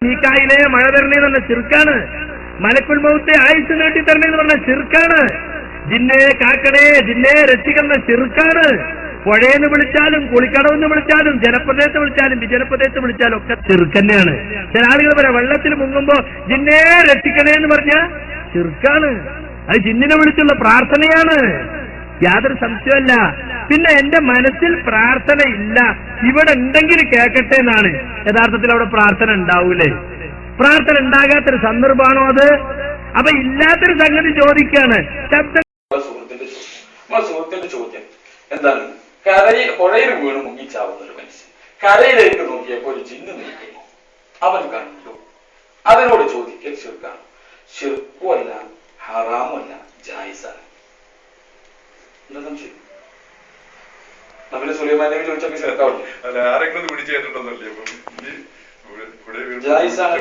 മീകായിലെ മഴ തരണേന്ന് പറഞ്ഞ ശിർക്കാണ്. മലക്കുൽ മൗത്തെ ആയുസ് നീട്ടി തരണേന്ന് പറഞ്ഞ ശിർക്കാണ്. ജിന്നെ കാക്കണേ, ജിന്നെ രക്ഷിക്കുന്ന ശിർക്കാണ്. പുഴയെന്ന് വിളിച്ചാലും കുളിക്കടവെന്ന് വിളിച്ചാലും ജനപ്രദേശത്ത് വിളിച്ചാലും വിജനപ്രദേശത്ത് വിളിച്ചാലും ഒക്കെ ശിർക്ക്. ചില ആളുകൾ പറയാം വെള്ളത്തിൽ മുങ്ങുമ്പോ ജിന്നെ രക്ഷിക്കണേ എന്ന് പറഞ്ഞ ശിർക്കാണ്. അത് ജിന്നിനെ വിളിച്ചുള്ള പ്രാർത്ഥനയാണ്, യാതൊരു സംശയമല്ല. പിന്നെ എന്റെ മനസ്സിൽ പ്രാർത്ഥന ഇല്ല, ഇവിടെ ഉണ്ടെങ്കിൽ കേൾക്കട്ടെ എന്നാണ്. യഥാർത്ഥത്തിൽ അവിടെ പ്രാർത്ഥന ഉണ്ടാവൂലേ? പ്രാർത്ഥന ഉണ്ടാകാത്തൊരു സന്ദർഭമാണോ അത്? അപ്പൊ ഇല്ലാത്തൊരു സംഗതി ചോദിക്കാണ്. സുഹൃത്തിന്റെ ചോദ്യം എന്താണ്? പുഴയിൽ വീണ് മുങ്ങിച്ചാവുന്ന ഒരു മനുഷ്യൻ കരയിലേക്ക് നോക്കിയപ്പോൾ ഒരു ജിന്ന് നീക്കുന്നു, അവൻ കണ്ടു. അതിനോട് ചോദിക്കൽ ശിർക്കാണ്. ശിർക്കുമല്ല, ഹറാമല്ല, ജായിസാണ്. എന്താ സംശയം? നമ്മള് സുലൈമാനെ ചോദിച്ചൊക്കെ ശിർക്കാവില്ല. ആരെങ്കിലും പിടിച്ചു കേട്ടിട്ടൊന്നുമില്ലേ? ജായിസാണ്.